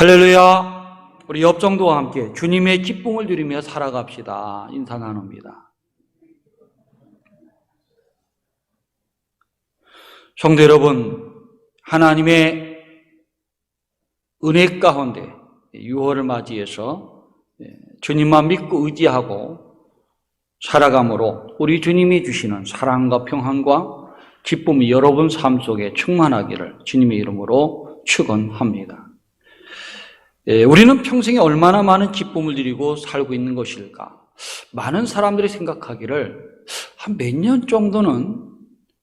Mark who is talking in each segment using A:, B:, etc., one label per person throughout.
A: 할렐루야. 우리 옆정도와 함께 주님의 기쁨을 누리며 살아갑시다. 인사 나눕니다. 성도 여러분, 하나님의 은혜 가운데 6월을 맞이해서 주님만 믿고 의지하고 살아감으로 우리 주님이 주시는 사랑과 평안과 기쁨이 여러분 삶 속에 충만하기를 주님의 이름으로 축원합니다. 우리는 평생에 얼마나 많은 기쁨을 누리고 살고 있는 것일까? 많은 사람들이 생각하기를 한 몇 년 정도는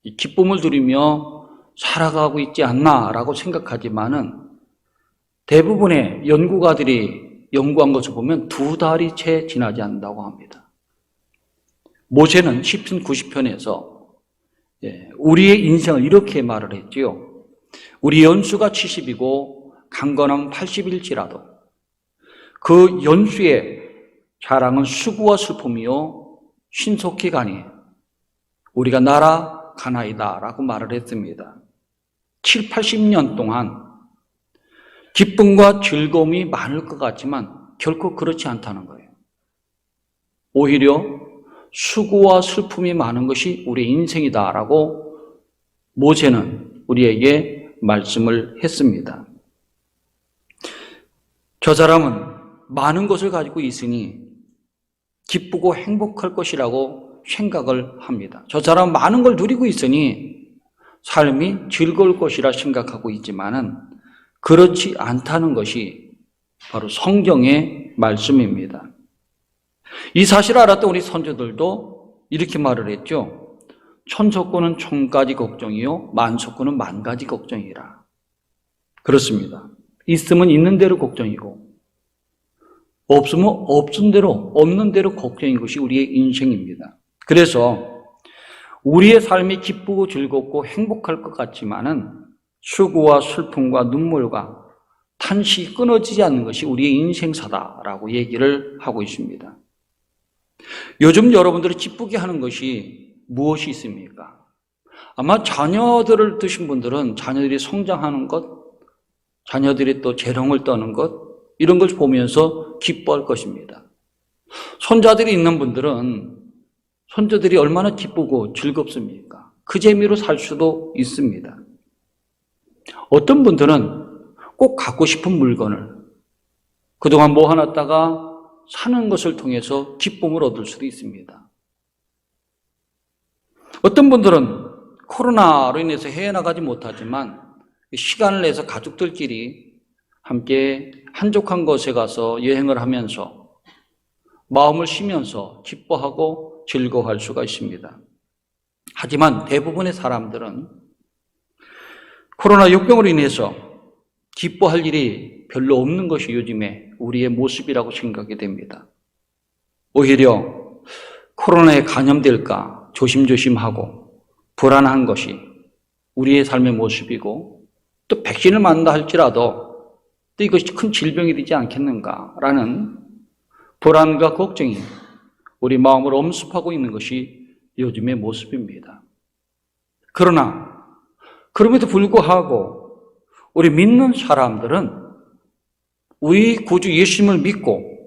A: 이 기쁨을 누리며 살아가고 있지 않나라고 생각하지만은 대부분의 연구가들이 연구한 것을 보면 2달이 채 지나지 않는다고 합니다. 모세는 시편 90편에서 우리의 인생을 이렇게 말을 했지요. 우리 연수가 70이고 강건함은 80일지라도 그 연수의 자랑은 수고와 슬픔이요 신속히 가니 우리가 날아가나이다 라고 말을 했습니다. 7, 80년 동안 기쁨과 즐거움이 많을 것 같지만 결코 그렇지 않다는 거예요. 오히려 수고와 슬픔이 많은 것이 우리의 인생이다 라고 모세는 우리에게 말씀을 했습니다. 저 사람은 많은 것을 가지고 있으니 기쁘고 행복할 것이라고 생각을 합니다. 저 사람은 많은 걸 누리고 있으니 삶이 즐거울 것이라 생각하고 있지만은 그렇지 않다는 것이 바로 성경의 말씀입니다. 이 사실을 알았던 우리 선조들도 이렇게 말을 했죠. 천석구는 천가지 걱정이요 만석구는 만가지 걱정이라. 그렇습니다. 있으면 있는 대로 걱정이고 없으면 없은 대로 없는 대로 걱정인 것이 우리의 인생입니다. 그래서 우리의 삶이 기쁘고 즐겁고 행복할 것 같지만은 수고와 슬픔과 눈물과 탄식이 끊어지지 않는 것이 우리의 인생사다라고 얘기를 하고 있습니다. 요즘 여러분들이 기쁘게 하는 것이 무엇이 있습니까? 아마 자녀들을 두신 분들은 자녀들이 성장하는 것, 자녀들이 또 재롱을 떠는 것, 이런 걸 보면서 기뻐할 것입니다. 손자들이 있는 분들은 손자들이 얼마나 기쁘고 즐겁습니까? 그 재미로 살 수도 있습니다. 어떤 분들은 꼭 갖고 싶은 물건을 그동안 모아놨다가 사는 것을 통해서 기쁨을 얻을 수도 있습니다. 어떤 분들은 코로나로 인해서 해외 나가지 못하지만 시간을 내서 가족들끼리 함께 한적한 곳에 가서 여행을 하면서 마음을 쉬면서 기뻐하고 즐거워할 수가 있습니다. 하지만 대부분의 사람들은 코로나 역병으로 인해서 기뻐할 일이 별로 없는 것이 요즘에 우리의 모습이라고 생각이 됩니다. 오히려 코로나에 감염될까 조심조심하고 불안한 것이 우리의 삶의 모습이고 또 백신을 맞는다 할지라도 또 이것이 큰 질병이 되지 않겠는가라는 불안과 걱정이 우리 마음을 엄습하고 있는 것이 요즘의 모습입니다. 그러나 그럼에도 불구하고 우리 믿는 사람들은 우리 구주 예수님을 믿고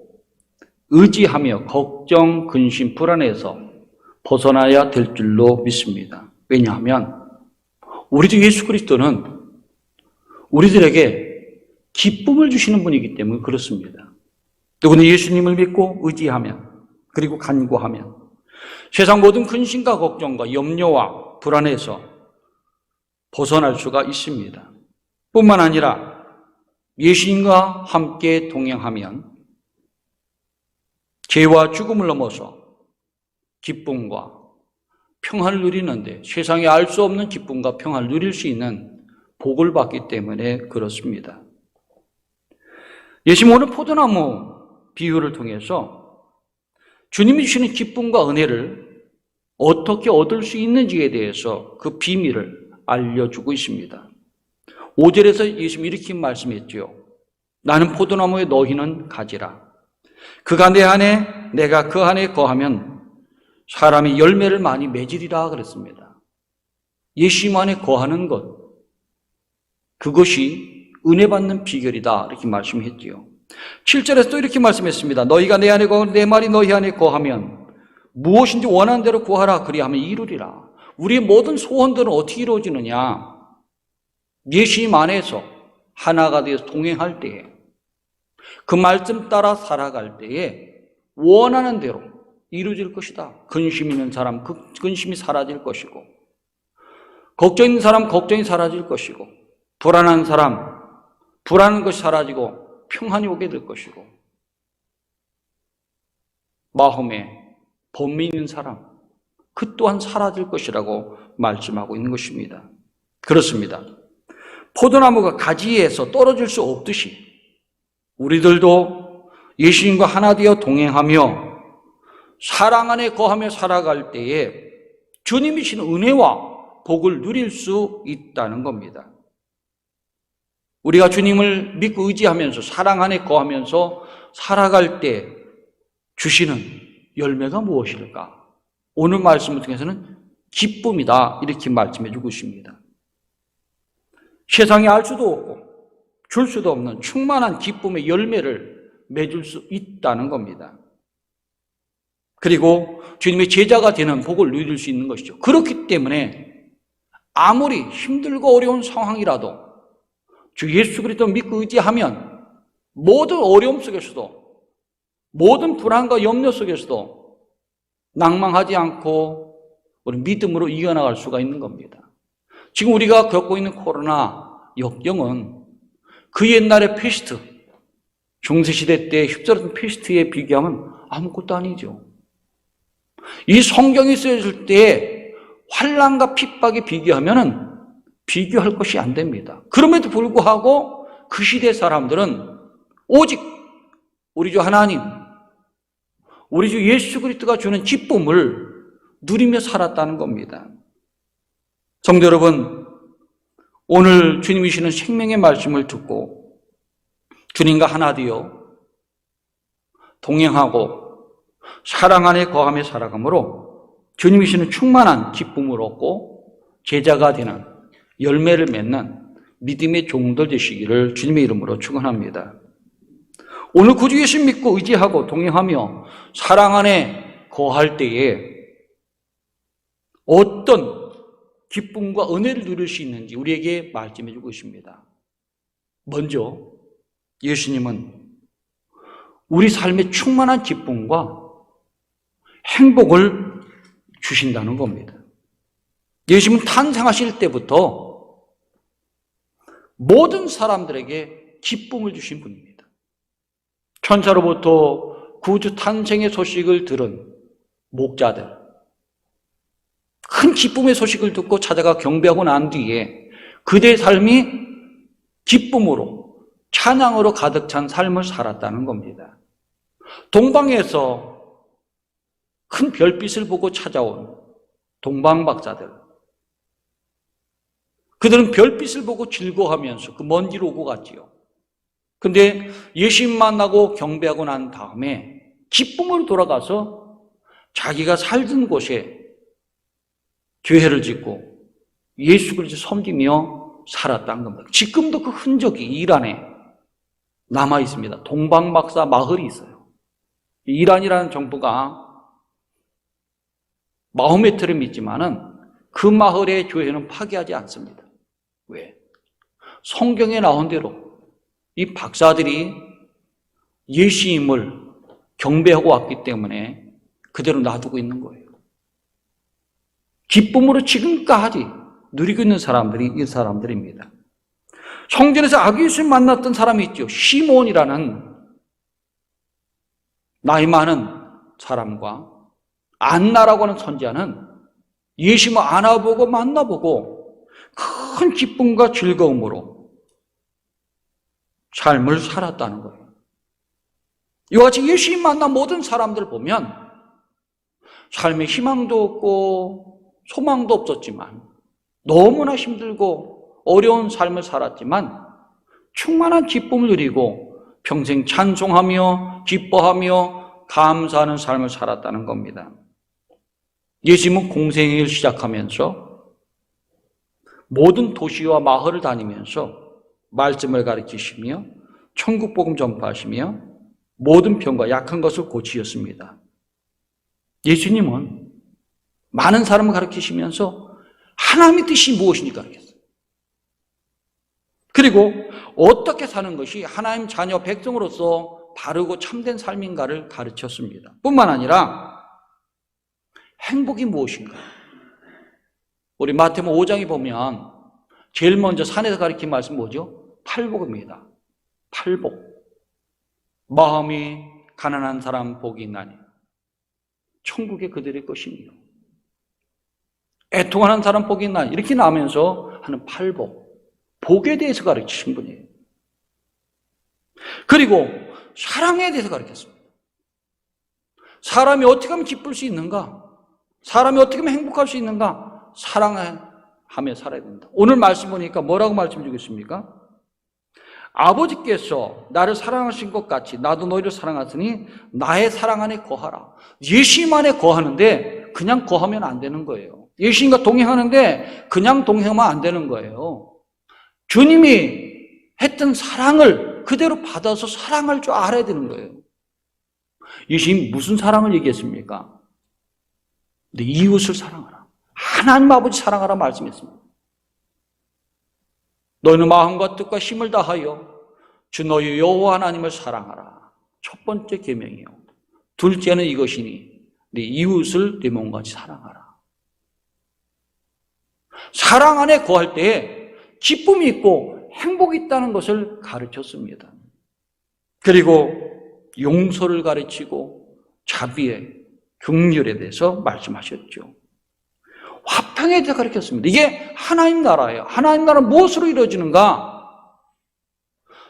A: 의지하며 걱정, 근심, 불안에서 벗어나야 될 줄로 믿습니다. 왜냐하면 우리도 예수 그리스도는 우리들에게 기쁨을 주시는 분이기 때문에 그렇습니다. 누구는 예수님을 믿고 의지하면 그리고 간구하면 세상 모든 근심과 걱정과 염려와 불안에서 벗어날 수가 있습니다. 뿐만 아니라 예수님과 함께 동행하면 죄와 죽음을 넘어서 기쁨과 평안을 누리는데 세상에 알 수 없는 기쁨과 평안을 누릴 수 있는 복을 받기 때문에 그렇습니다. 예수님 오늘 포도나무 비유를 통해서 주님이 주시는 기쁨과 은혜를 어떻게 얻을 수 있는지에 대해서 그 비밀을 알려주고 있습니다. 5절에서 예수님이 이렇게 말씀했죠. 나는 포도나무에 너희는 가지라. 그가 내 안에 내가 그 안에 거하면 사람이 열매를 많이 맺으리라 그랬습니다. 예수님 안에 거하는 것, 그것이 은혜 받는 비결이다 이렇게 말씀했지요. 7절에서 또 이렇게 말씀했습니다. 너희가 내 안에 거하고 내 말이 너희 안에 거하면 무엇인지 원하는 대로 구하라 그리하면 이루리라. 우리의 모든 소원들은 어떻게 이루어지느냐? 예수님 안에서 하나가 되어서 동행할 때에, 그 말씀 따라 살아갈 때에 원하는 대로 이루어질 것이다. 근심 있는 사람 그 근심이 사라질 것이고, 걱정 있는 사람 걱정이 사라질 것이고, 불안한 사람 불안한 것이 사라지고 평안이 오게 될 것이고, 마음에 범미 있는 사람 그 또한 사라질 것이라고 말씀하고 있는 것입니다. 그렇습니다. 포도나무가 가지에서 떨어질 수 없듯이 우리들도 예수님과 하나 되어 동행하며 사랑 안에 거하며 살아갈 때에 주님이 주시는 은혜와 복을 누릴 수 있다는 겁니다. 우리가 주님을 믿고 의지하면서 사랑 안에 거하면서 살아갈 때 주시는 열매가 무엇일까? 오늘 말씀을 통해서는 기쁨이다 이렇게 말씀해 주고 있습니다. 세상에 알 수도 없고 줄 수도 없는 충만한 기쁨의 열매를 맺을 수 있다는 겁니다. 그리고 주님의 제자가 되는 복을 누릴 수 있는 것이죠. 그렇기 때문에 아무리 힘들고 어려운 상황이라도 주 예수 그리스도 믿고 의지하면 모든 어려움 속에서도, 모든 불안과 염려 속에서도 낭망하지 않고 우리 믿음으로 이겨나갈 수가 있는 겁니다. 지금 우리가 겪고 있는 코로나 역경은 그 옛날의 패스트, 중세시대 때 휩쓸었던 패스트에 비교하면 아무것도 아니죠. 이 성경이 쓰여질 때 환난과 핍박에 비교하면 비교할 것이 안 됩니다. 그럼에도 불구하고 그 시대 사람들은 오직 우리 주 하나님, 우리 주 예수 그리스도가 주는 기쁨을 누리며 살았다는 겁니다. 성도 여러분, 오늘 주님이 주시는 생명의 말씀을 듣고 주님과 하나 되어 동행하고 사랑 안에 거하며 살아가므로 주님이 주시는 충만한 기쁨을 얻고 제자가 되는 열매를 맺는 믿음의 종들 되시기를 주님의 이름으로 축원합니다. 오늘 구주 예수 믿고 의지하고 동행하며 사랑 안에 거할 때에 어떤 기쁨과 은혜를 누릴 수 있는지 우리에게 말씀해 주고 있습니다. 먼저 예수님은 우리 삶에 충만한 기쁨과 행복을 주신다는 겁니다. 예수님은 탄생하실 때부터 모든 사람들에게 기쁨을 주신 분입니다. 천사로부터 구주 탄생의 소식을 들은 목자들, 큰 기쁨의 소식을 듣고 찾아가 경배하고 난 뒤에 그대의 삶이 기쁨으로 찬양으로 가득 찬 삶을 살았다는 겁니다. 동방에서 큰 별빛을 보고 찾아온 동방박사들, 그들은 별빛을 보고 즐거워하면서 그 먼 길 오고 갔지요. 근데 예수님 만나고 경배하고 난 다음에 기쁨으로 돌아가서 자기가 살던 곳에 교회를 짓고 예수 그리스도 섬기며 살았다는 겁니다. 지금도 그 흔적이 이란에 남아 있습니다. 동방박사 마을이 있어요. 이란이라는 정부가 마호메트를 믿지만은 그 마을의 교회는 파괴하지 않습니다. 왜? 성경에 나온 대로 이 박사들이 예수님을 경배하고 왔기 때문에 그대로 놔두고 있는 거예요. 기쁨으로 지금까지 누리고 있는 사람들이 이 사람들입니다. 성전에서 아기 예수님 만났던 사람이 있죠. 시몬이라는 나이 많은 사람과 안나라고 하는 선지자는 예수님을 안아보고 만나보고 큰 기쁨과 즐거움으로 삶을 살았다는 거예요. 이와 같이 예수님 만난 모든 사람들을 보면 삶에 희망도 없고 소망도 없었지만 너무나 힘들고 어려운 삶을 살았지만 충만한 기쁨을 누리고 평생 찬송하며 기뻐하며 감사하는 삶을 살았다는 겁니다. 예수님은 공생애를 시작하면서 모든 도시와 마을을 다니면서 말씀을 가르치시며 천국 복음 전파하시며 모든 병과 약한 것을 고치셨습니다. 예수님은 많은 사람을 가르치시면서 하나님의 뜻이 무엇인지 가르쳤어요. 그리고 어떻게 사는 것이 하나님 자녀 백성으로서 바르고 참된 삶인가를 가르쳤습니다. 뿐만 아니라 행복이 무엇인가? 우리 마태복음 5장에 보면 제일 먼저 산에서 가르친 말씀 뭐죠? 팔복입니다. 팔복. 마음이 가난한 사람 복이 있나니 천국이 그들의 것이며 애통하는 사람 복이 있나니 이렇게 나오면서 하는 팔복. 복에 대해서 가르치신 분이에요. 그리고 사랑에 대해서 가르쳤습니다. 사람이 어떻게 하면 기쁠 수 있는가? 사람이 어떻게 하면 행복할 수 있는가? 사랑하며 살아야 된다. 오늘 말씀 보니까 뭐라고 말씀 주겠습니까? 아버지께서 나를 사랑하신 것 같이 나도 너희를 사랑하시니 나의 사랑 안에 거하라. 예수님 안에 거하는데 그냥 거하면 안 되는 거예요. 예수님과 동행하는데 그냥 동행하면 안 되는 거예요. 주님이 했던 사랑을 그대로 받아서 사랑할 줄 알아야 되는 거예요. 예수님 무슨 사랑을 얘기했습니까? 내 이웃을 사랑하라. 하나님 아버지 사랑하라 말씀했습니다. 너희는 마음과 뜻과 힘을 다하여 주 너희 여호와 하나님을 사랑하라. 첫 번째 계명이요. 둘째는 이것이니 네 이웃을 네 몸같이 사랑하라. 사랑 안에 거할 때 기쁨이 있고 행복이 있다는 것을 가르쳤습니다. 그리고 용서를 가르치고 자비에 긍휼에 대해서 말씀하셨죠. 화평에 대해 가르쳤습니다. 이게 하나님 나라예요. 하나님 나라는 무엇으로 이루어지는가?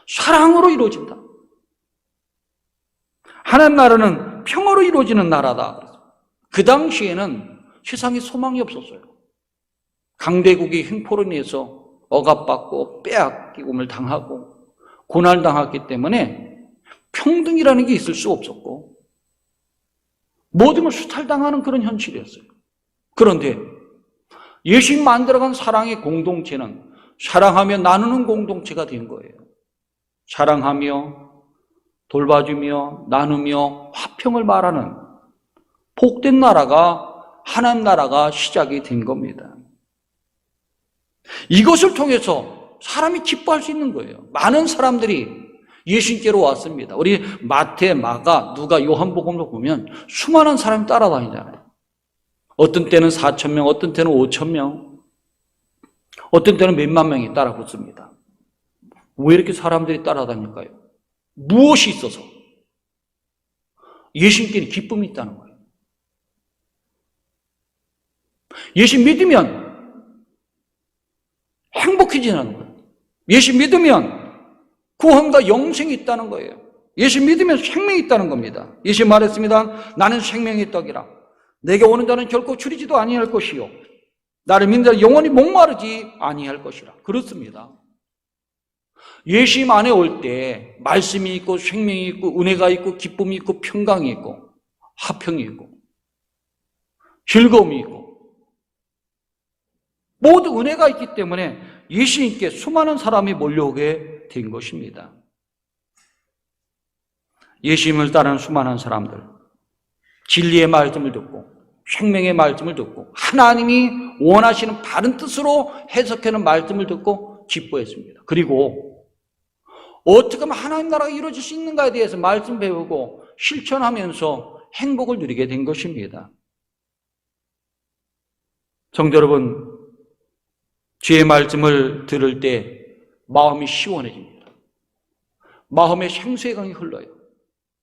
A: 사랑으로 이루어진다. 하나님 나라는 평화로 이루어지는 나라다. 그 당시에는 세상에 소망이 없었어요. 강대국이 횡포로 인해서 억압받고 빼앗김을 당하고 고난당했기 때문에 평등이라는 게 있을 수 없었고 모든 걸 수탈당하는 그런 현실이었어요. 그런데 예수님 만들어간 사랑의 공동체는 사랑하며 나누는 공동체가 된 거예요. 사랑하며 돌봐주며 나누며 화평을 말하는 복된 나라가 하나님 나라가 시작이 된 겁니다. 이것을 통해서 사람이 기뻐할 수 있는 거예요. 많은 사람들이 예수님께로 왔습니다. 우리 마태, 마가, 누가, 요한복음도 보면 수많은 사람이 따라다니잖아요. 어떤 때는 4,000명, 어떤 때는 5,000명, 어떤 때는 몇만 명이 따라 붙습니다. 왜 이렇게 사람들이 따라다닐까요? 무엇이 있어서? 예수님께는 기쁨이 있다는 거예요. 예수 믿으면 행복해지는 거예요. 예수 믿으면 구원과 영생이 있다는 거예요. 예수 믿으면 생명이 있다는 겁니다. 예수 말했습니다. 나는 생명의 떡이라. 내게 오는 자는 결코 줄이지도 아니할 것이요. 나를 믿는 자는 영원히 목마르지 아니할 것이라. 그렇습니다. 예수님 안에 올 때 말씀이 있고 생명이 있고 은혜가 있고 기쁨이 있고 평강이 있고 화평이 있고 즐거움이 있고 모두 은혜가 있기 때문에 예수님께 수많은 사람이 몰려오게 된 것입니다. 예수님을 따르는 수많은 사람들, 진리의 말씀을 듣고 생명의 말씀을 듣고 하나님이 원하시는 바른 뜻으로 해석하는 말씀을 듣고 기뻐했습니다. 그리고 어떻게 하면 하나님 나라가 이루어질 수 있는가에 대해서 말씀 배우고 실천하면서 행복을 누리게 된 것입니다. 성도 여러분, 주의 말씀을 들을 때 마음이 시원해집니다. 마음의 생수의 강이 흘러요.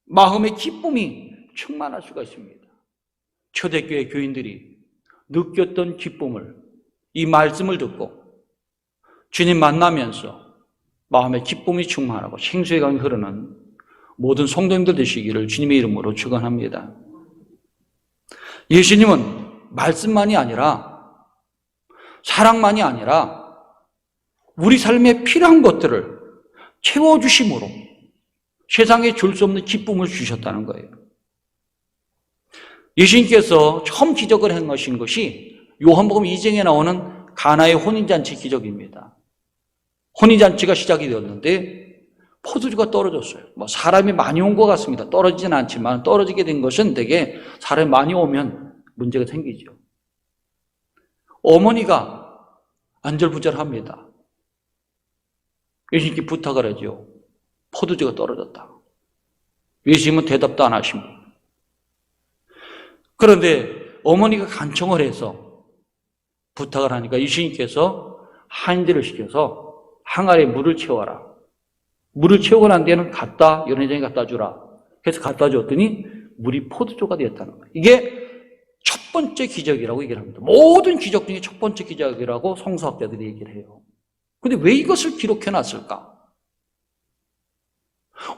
A: 마음의 기쁨이 충만할 수가 있습니다. 초대교회 교인들이 느꼈던 기쁨을 이 말씀을 듣고 주님 만나면서 마음의 기쁨이 충만하고 생수의 강이 흐르는 모든 성도님들 되시기를 주님의 이름으로 축원합니다. 예수님은 말씀만이 아니라 사랑만이 아니라 우리 삶에 필요한 것들을 채워주심으로 세상에 줄 수 없는 기쁨을 주셨다는 거예요. 예수님께서 처음 기적을 한 것이 요한복음 2장에 나오는 가나의 혼인잔치 기적입니다. 혼인잔치가 시작이 되었는데 포도주가 떨어졌어요. 뭐 사람이 많이 온 것 같습니다. 떨어지진 않지만 떨어지게 된 것은 되게 사람이 많이 오면 문제가 생기죠. 어머니가 안절부절합니다. 예수님께 부탁을 하죠. 포도주가 떨어졌다. 예수님은 대답도 안 하십니다. 그런데 어머니가 간청을 해서 부탁을 하니까 예수님께서 한인들을 시켜서 항아리에 물을 채워라. 물을 채우고 난 뒤에는 연회장에 갖다 주라. 그래서 갖다 줬더니 물이 포도주가 되었다는 거예요. 이게 첫 번째 기적이라고 얘기를 합니다. 모든 기적 중에 첫 번째 기적이라고 성서학자들이 얘기를 해요. 그런데 왜 이것을 기록해 놨을까?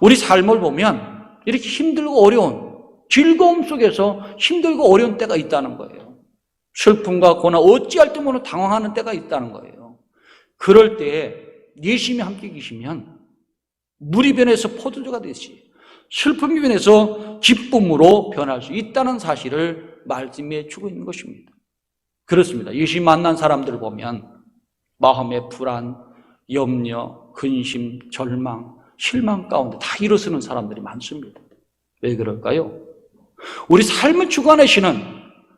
A: 우리 삶을 보면 이렇게 힘들고 어려운, 즐거움 속에서 힘들고 어려운 때가 있다는 거예요. 슬픔과 고난, 어찌할 때 모르는 당황하는 때가 있다는 거예요. 그럴 때에 예수님이 함께 계시면 물이 변해서 포도주가 되듯이 슬픔이 변해서 기쁨으로 변할 수 있다는 사실을 말씀해 주고 있는 것입니다. 그렇습니다. 예수님 만난 사람들을 보면 마음의 불안, 염려, 근심, 절망, 실망 가운데 다 일어서는 사람들이 많습니다. 왜 그럴까요? 우리 삶을 주관하시는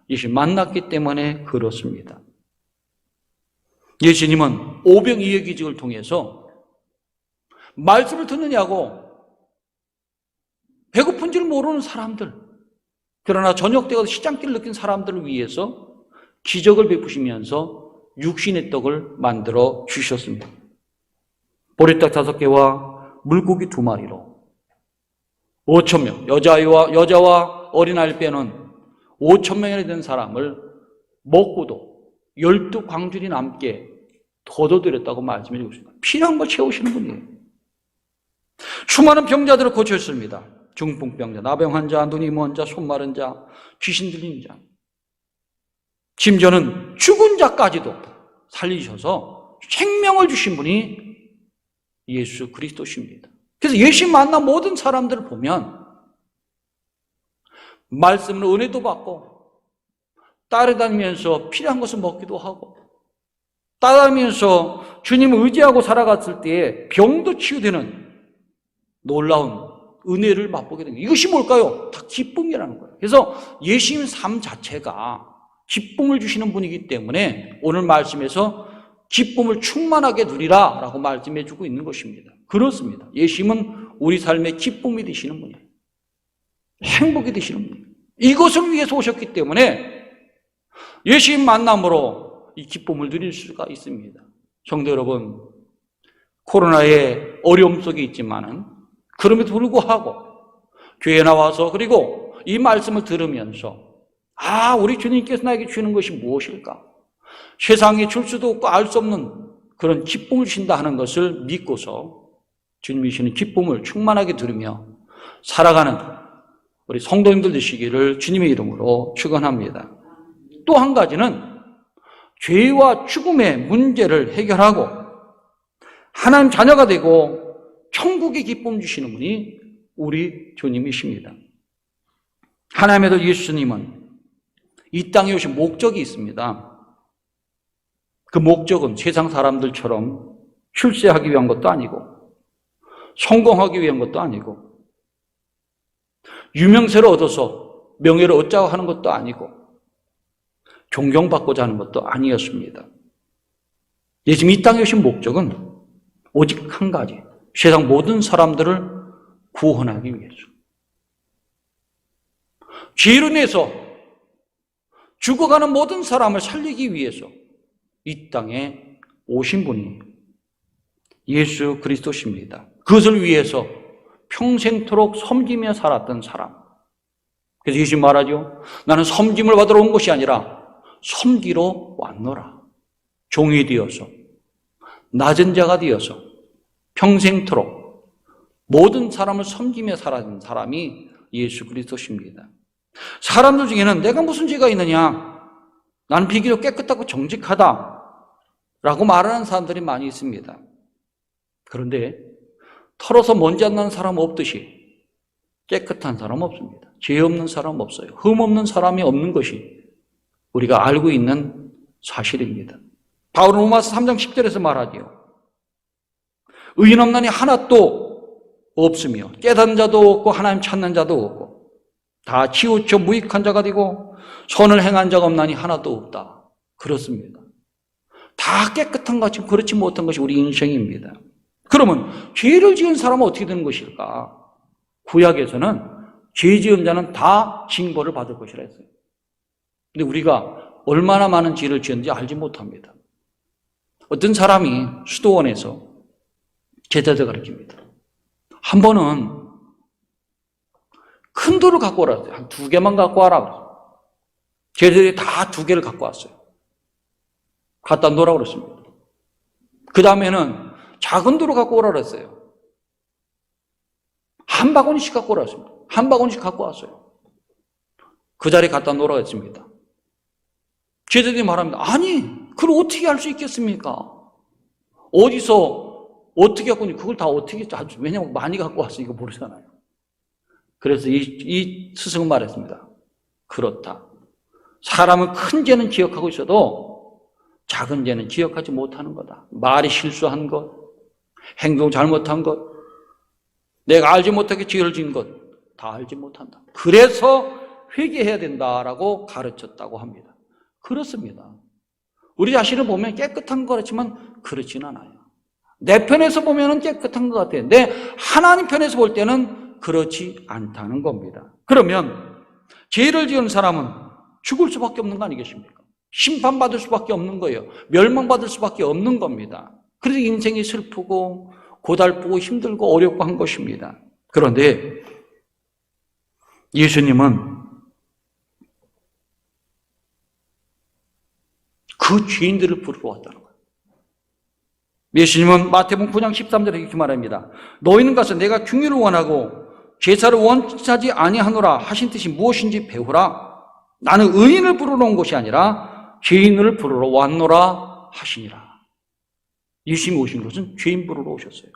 A: 예수님 만났기 때문에 그렇습니다. 예수님은 오병이의 기적을 통해서 말씀을 듣느냐고 배고픈 줄 모르는 사람들, 그러나 저녁 때가 시장길을 느낀 사람들을 위해서 기적을 베푸시면서 육신의 떡을 만들어 주셨습니다. 보리떡 5개와 물고기 2마리로 5,000명, 여자와 어린아이를 빼는 5,000명이나 된 사람을 먹고도 12광줄이 남게 걷어들였다고 말씀해 주고 있습니다. 필요한 걸 채우시는 분이에요. 수많은 병자들을 고쳤습니다. 중풍병자, 나병 환자, 눈이 먼 자, 손 마른 자, 귀신 들린 자, 심지어는 죽은 자까지도 살리셔서 생명을 주신 분이 예수 그리스도십니다. 그래서 예수 만난 모든 사람들을 보면 말씀을 은혜도 받고 따라다니면서 필요한 것을 먹기도 하고 따라다니면서 주님을 의지하고 살아갔을 때에 병도 치유되는 놀라운 은혜를 맛보게 된 거예요. 이것이 뭘까요? 다 기쁨이라는 거예요. 그래서 예수님 삶 자체가 기쁨을 주시는 분이기 때문에 오늘 말씀에서 기쁨을 충만하게 누리라 라고 말씀해 주고 있는 것입니다. 그렇습니다. 예수님은 우리 삶의 기쁨이 되시는 분이에요. 행복이 되시는 분이에요. 이것을 위해서 오셨기 때문에 예수님 만남으로 이 기쁨을 누릴 수가 있습니다. 성도 여러분, 코로나의 어려움 속에 있지만은 그럼에도 불구하고 교회에 나와서 그리고 이 말씀을 들으면서 우리 주님께서 나에게 주는 것이 무엇일까? 세상에 줄 수도 없고 알 수 없는 그런 기쁨을 주신다 하는 것을 믿고서 주님이 주시는 기쁨을 충만하게 누리며 살아가는 우리 성도님들 되시기를 주님의 이름으로 축원합니다. 또 한 가지는 죄와 죽음의 문제를 해결하고 하나님 자녀가 되고 천국의 기쁨 주시는 분이 우리 주님이십니다. 하나님의 아들 예수님은 이 땅에 오신 목적이 있습니다. 그 목적은 세상 사람들처럼 출세하기 위한 것도 아니고 성공하기 위한 것도 아니고 유명세를 얻어서 명예를 얻자고 하는 것도 아니고 존경받고자 하는 것도 아니었습니다. 예수님 이 땅에 오신 목적은 오직 한 가지, 세상 모든 사람들을 구원하기 위해서, 죄로 인해서 죽어가는 모든 사람을 살리기 위해서 이 땅에 오신 분이 예수 그리스도십니다. 그것을 위해서 평생토록 섬기며 살았던 사람. 그래서 예수님 말하죠. 나는 섬김을 받으러 온 것이 아니라 섬기러 왔노라. 종이 되어서 낮은 자가 되어서 평생토록 모든 사람을 섬기며 살았던 사람이 예수 그리스도십니다. 사람들 중에는 내가 무슨 죄가 있느냐, 나는 비교적 깨끗하고 정직하다 라고 말하는 사람들이 많이 있습니다. 그런데 털어서 먼지 안 나는 사람 없듯이 깨끗한 사람 없습니다. 죄 없는 사람 없어요. 흠 없는 사람이 없는 것이 우리가 알고 있는 사실입니다. 바울은 로마서 3장 10절에서 말하지요. 의인 없나니 하나도 없으며 깨닫는 자도 없고 하나님 찾는 자도 없고 다 치우쳐 무익한 자가 되고 선을 행한 자가 없나니 하나도 없다. 그렇습니다. 다 깨끗한 것 같지만 그렇지 못한 것이 우리 인생입니다. 그러면 죄를 지은 사람은 어떻게 되는 것일까? 구약에서는 죄 지은 자는 다 징벌을 받을 것이라 했어요. 근데 우리가 얼마나 많은 죄를 지었는지 알지 못합니다. 어떤 사람이 수도원에서 제자들 가르칩니다. 한 번은 큰 돌을 갖고 오라 그랬어요. 한 2개만 갖고 와라 그랬어요. 제자들이 다 2개를 갖고 왔어요. 갖다 놓으라고 그랬습니다. 그 다음에는 작은 돌을 갖고 오라 그랬어요. 한 바구니씩 갖고 오라 그랬습니다. 한 바구니씩 갖고 왔어요. 그 자리에 갖다 놓으라고 했습니다. 제자들이 말합니다. 아니, 그걸 어떻게 할 수 있겠습니까? 어디서 어떻게 갖고 오니 그걸 다 어떻게 하지? 왜냐면 많이 갖고 왔으니까 모르잖아요. 그래서 이 스승은 말했습니다. 그렇다. 사람은 큰 죄는 기억하고 있어도 작은 죄는 기억하지 못하는 거다. 말이 실수한 것, 행동 잘못한 것, 내가 알지 못하게 죄를 지은 것 다 알지 못한다. 그래서 회개해야 된다라고 가르쳤다고 합니다. 그렇습니다. 우리 자신을 보면 깨끗한 것 같지만 그렇진 않아요. 내 편에서 보면 깨끗한 것 같아요. 내 하나님 편에서 볼 때는 그렇지 않다는 겁니다. 그러면 죄를 지은 사람은 죽을 수밖에 없는 거 아니겠습니까? 심판받을 수밖에 없는 거예요. 멸망받을 수밖에 없는 겁니다. 그래서 인생이 슬프고 고달프고 힘들고 어렵고 한 것입니다. 그런데 예수님은 그 죄인들을 부르러 왔다는 거예요. 예수님은 마태복음 9장 13절에 이렇게 말합니다. 너희는 가서 내가 긍휼을 원하고 제사를 원하지 아니하노라 하신 뜻이 무엇인지 배우라. 나는 의인을 부르러 온 것이 아니라 죄인을 부르러 왔노라 하시니라. 예수님이 오신 것은 죄인 부르러 오셨어요.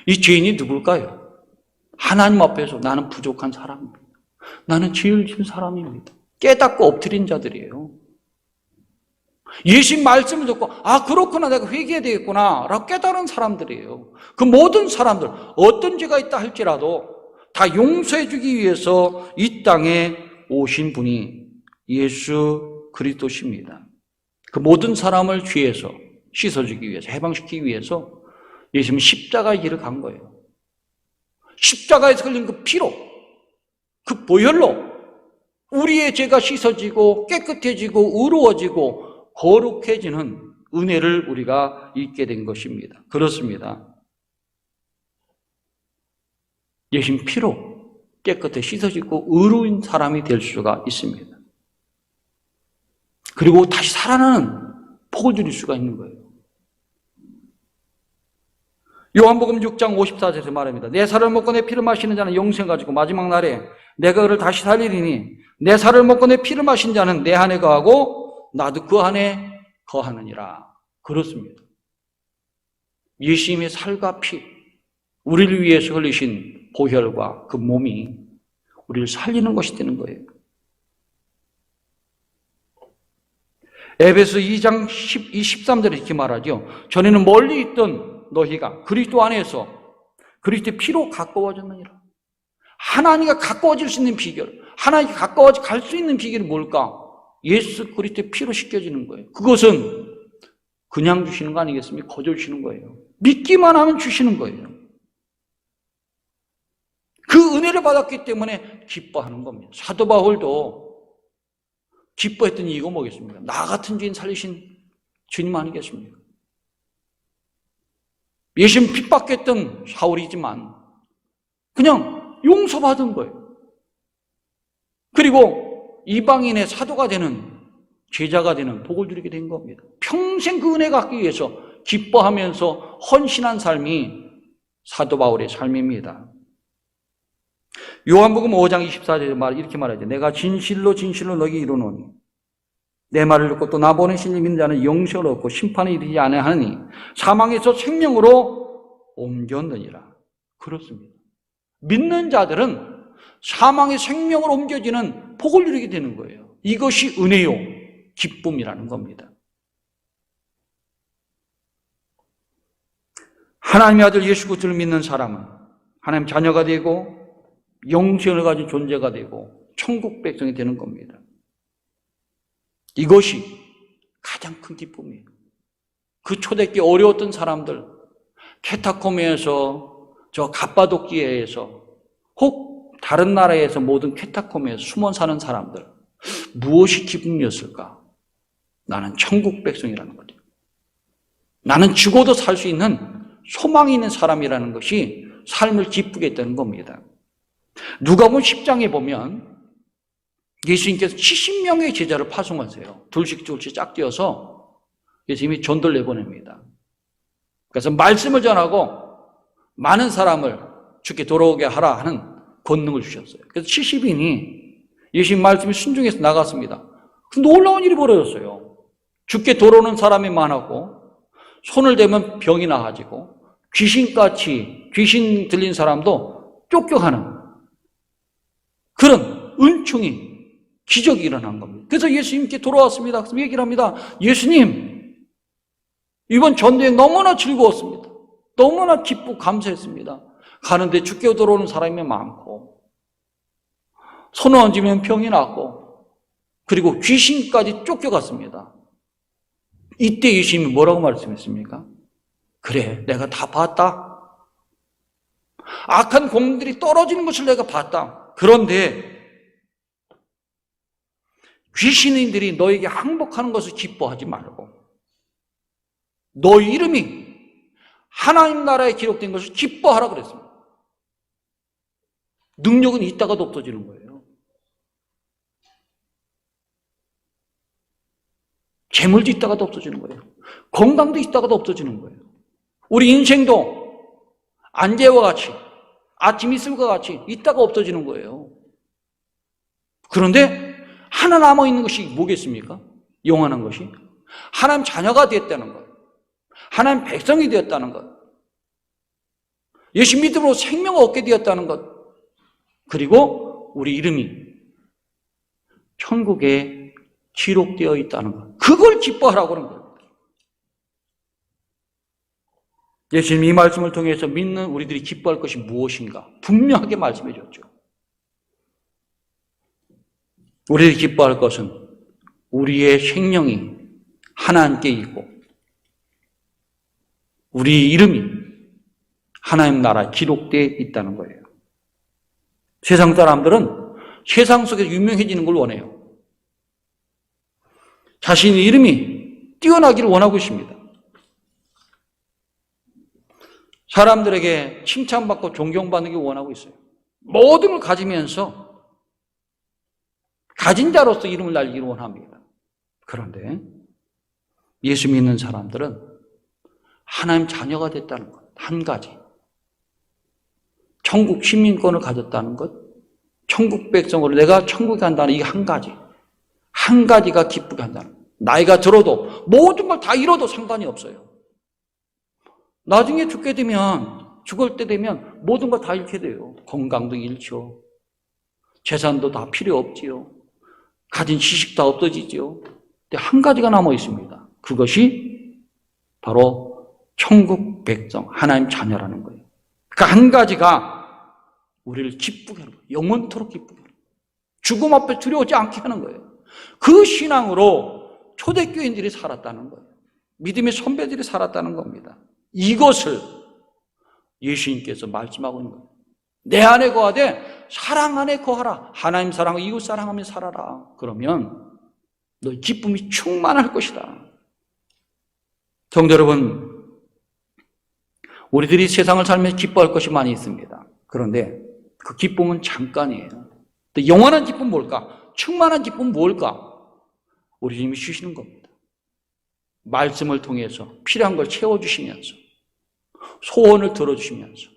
A: 이 죄인이 누굴까요? 하나님 앞에서 나는 부족한 사람입니다. 나는 죄를 지은 사람입니다. 깨닫고 엎드린 자들이에요. 예수님 말씀을 듣고 그렇구나 내가 회개해야 되겠구나 라고 깨달은 사람들이에요. 그 모든 사람들 어떤 죄가 있다 할지라도 다 용서해 주기 위해서 이 땅에 오신 분이 예수 그리스도십니다. 그 모든 사람을 죄에서 씻어주기 위해서 해방시키기 위해서 예수님은 십자가의 길을 간 거예요. 십자가에서 흘린 그 피로 그 보혈로 우리의 죄가 씻어지고 깨끗해지고 의로워지고 거룩해지는 은혜를 우리가 잊게 된 것입니다. 그렇습니다. 예수님 피로 깨끗해 씻어지고 의로운 사람이 될 수가 있습니다. 그리고 다시 살아나는 복을 누릴 수가 있는 거예요. 요한복음 6장 54절에서 말합니다. 내 살을 먹고 내 피를 마시는 자는 영생 가지고 마지막 날에 내가 그를 다시 살리리니 내 살을 먹고 내 피를 마신 자는 내 안에 거하고 나도 그 안에 거하느니라. 그렇습니다. 예수님의 살과 피, 우리를 위해서 흘리신 보혈과 그 몸이 우리를 살리는 것이 되는 거예요. 에베소 2장 13절에 이렇게 말하죠. 전에는 멀리 있던 너희가 그리스도 안에서 그리스도의 피로 가까워졌느니라. 하나님과 가까워질 수 있는 비결, 하나님과 가까워져 갈 수 있는 비결이 뭘까? 예수 그리스도의 피로 씻겨지는 거예요. 그것은 그냥 주시는 거 아니겠습니까? 거저 주시는 거예요. 믿기만 하면 주시는 거예요. 그 은혜를 받았기 때문에 기뻐하는 겁니다. 사도 바울도 기뻐했던 이유가 뭐겠습니까? 나 같은 죄인 살리신 주님 아니겠습니까? 예수님 핍박했던 사울이지만 그냥 용서받은 거예요. 그리고 이방인의 사도가 되는 제자가 되는 복을 누리게 된 겁니다. 평생 그 은혜 갖기 위해서 기뻐하면서 헌신한 삶이 사도 바울의 삶입니다. 요한복음 5장 24절에 이렇게 말하죠. 내가 진실로 진실로 너희에게 이르노니 내 말을 듣고 또 나 보내신 이 믿는 자는 영생을 얻고 심판에 이르지 아니하니 사망에서 생명으로 옮겼느니라. 그렇습니다. 믿는 자들은 사망의 생명으로 옮겨지는 복을 누리게 되는 거예요. 이것이 은혜요, 기쁨이라는 겁니다. 하나님의 아들 예수 그리스도를 믿는 사람은 하나님 자녀가 되고 영생을 가진 존재가 되고 천국 백성이 되는 겁니다. 이것이 가장 큰 기쁨이에요. 그 초대기 어려웠던 사람들, 캐타콤에서 저 갑바도키아에서 혹 다른 나라에서 모든 캐타콤에서 숨어 사는 사람들, 무엇이 기쁨이었을까? 나는 천국 백성이라는 거죠. 나는 죽어도 살 수 있는 소망이 있는 사람이라는 것이 삶을 기쁘게 했다는 겁니다. 누가복음 10장에 보면 예수님께서 70명의 제자를 파송하세요. 둘씩 짝 띄어서 예수님이 전도를 내보냅니다. 그래서 말씀을 전하고 많은 사람을 주께 돌아오게 하라 하는 권능을 주셨어요. 그래서 70인이 예수님 말씀에 순종해서 나갔습니다. 놀라운 일이 벌어졌어요. 주께 돌아오는 사람이 많았고 손을 대면 병이 나아지고 귀신같이 귀신 들린 사람도 쫓겨가는 그런 은총이 기적이 일어난 겁니다. 그래서 예수님께 돌아왔습니다. 그래서 얘기를 합니다. 예수님, 이번 전도여행 너무나 즐거웠습니다. 너무나 기쁘고 감사했습니다. 가는데 주께 돌아오는 사람이 많고 손을 얹으면 병이 났고 그리고 귀신까지 쫓겨갔습니다. 이때 예수님이 뭐라고 말씀했습니까? 그래, 내가 다 봤다. 악한 공들이 떨어지는 것을 내가 봤다. 그런데 귀신인들이 너에게 항복하는 것을 기뻐하지 말고 너 이름이 하나님 나라에 기록된 것을 기뻐하라 그랬습니다. 능력은 있다가도 없어지는 거예요. 재물도 있다가도 없어지는 거예요. 건강도 있다가도 없어지는 거예요. 우리 인생도 안개와 같이 아침 이슬과 같이 있다가 없어지는 거예요. 그런데 하나 남아있는 것이 뭐겠습니까? 영원한 것이 하나님 자녀가 되었다는 것, 하나님 백성이 되었다는 것, 예수 믿음으로 생명을 얻게 되었다는 것, 그리고 우리 이름이 천국에 기록되어 있다는 것, 그걸 기뻐하라고 하는 거예요. 예수님 이 말씀을 통해서 믿는 우리들이 기뻐할 것이 무엇인가 분명하게 말씀해 줬죠. 우리들이 기뻐할 것은 우리의 생명이 하나님께 있고 우리 이름이 하나님 나라에 기록되어 있다는 거예요. 세상 사람들은 세상 속에서 유명해지는 걸 원해요. 자신의 이름이 뛰어나기를 원하고 있습니다. 사람들에게 칭찬받고 존경받는 게 원하고 있어요. 모든 걸 가지면서 가진 자로서 이름을 날리기를 원합니다. 그런데 예수 믿는 사람들은 하나님 자녀가 됐다는 것, 한 가지. 천국 시민권을 가졌다는 것, 천국 백성으로 내가 천국에 간다는 이 한 가지. 한 가지가 기쁘게 한다는 것. 나이가 들어도 모든 걸 다 잃어도 상관이 없어요. 나중에 죽게 되면, 죽을 때 되면 모든 걸 다 잃게 돼요. 건강도 잃죠. 재산도 다 필요 없지요. 가진 지식 다 없어지지요. 근데 한 가지가 남아 있습니다. 그것이 바로 천국 백성, 하나님 자녀라는 거예요. 그 한 가지가 우리를 기쁘게 하는 거예요. 영원토록 기쁘게 하는 거예요. 죽음 앞에 두려워하지 않게 하는 거예요. 그 신앙으로 초대교인들이 살았다는 거예요. 믿음의 선배들이 살았다는 겁니다. 이것을 예수님께서 말씀하고 있는 거예요. 내 안에 거하되 사랑 안에 거하라. 하나님 사랑하고 이웃 사랑하며 살아라. 그러면 너의 기쁨이 충만할 것이다. 성도 여러분, 우리들이 세상을 살면서 기뻐할 것이 많이 있습니다. 그런데 그 기쁨은 잠깐이에요. 또 영원한 기쁨은 뭘까? 충만한 기쁨은 뭘까? 우리 주님이 주시는 겁니다. 말씀을 통해서 필요한 걸 채워주시면서 소원을 들어주시면서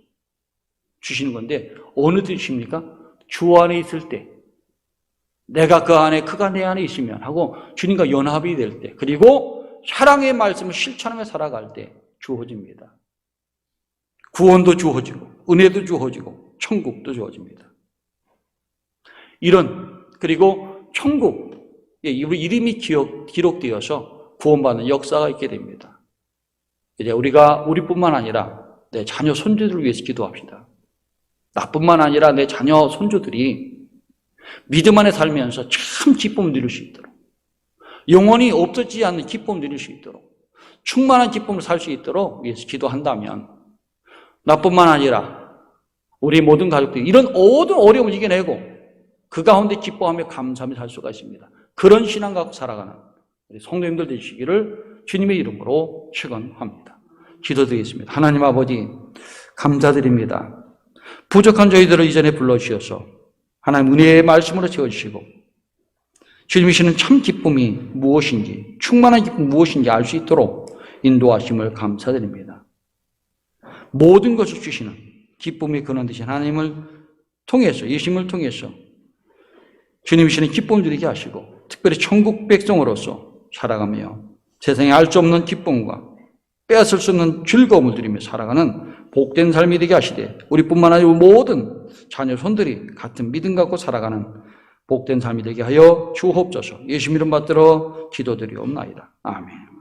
A: 주시는 건데 어느 때 주십니까? 주 안에 있을 때, 내가 그 안에 그가 내 안에 있으면 하고 주님과 연합이 될 때, 그리고 사랑의 말씀을 실천하며 살아갈 때 주어집니다. 구원도 주어지고 은혜도 주어지고 천국도 주어집니다. 그리고 천국에 우리 이름이 기록되어서 구원받는 역사가 있게 됩니다. 이제 우리뿐만 아니라 내 자녀 손주들을 위해서 기도합시다. 나뿐만 아니라 내 자녀 손주들이 믿음 안에 살면서 참 기쁨을 누릴 수 있도록, 영원히 없어지지 않는 기쁨을 누릴 수 있도록, 충만한 기쁨을 살 수 있도록 위해서 기도한다면 나뿐만 아니라 우리 모든 가족들이 이런 모든 어려움을 이겨내고 그 가운데 기뻐하며 감사하며 살 수가 있습니다. 그런 신앙 갖고 살아가는 우리 성도님들 되시기를 주님의 이름으로 축원합니다. 기도드리겠습니다. 하나님 아버지 감사드립니다. 부족한 저희들을 이전에 불러주셔서 하나님 은혜의 말씀으로 채워주시고 주님이시는 참 기쁨이 무엇인지, 충만한 기쁨이 무엇인지 알 수 있도록 인도하심을 감사드립니다. 모든 것을 주시는 기쁨의 근원 되신 하나님을 통해서, 예수님을 통해서 주님이시는 기쁨을 누리게 하시고 특별히 천국 백성으로서 살아가며 세상에 알 수 없는 기쁨과 빼앗을 수 없는 즐거움을 누리며 살아가는 복된 삶이 되게 하시되 우리뿐만 아니라 모든 자녀 손들이 같은 믿음 갖고 살아가는 복된 삶이 되게 하여 주옵소서. 예수님 이름 받들어 기도드리옵나이다. 아멘.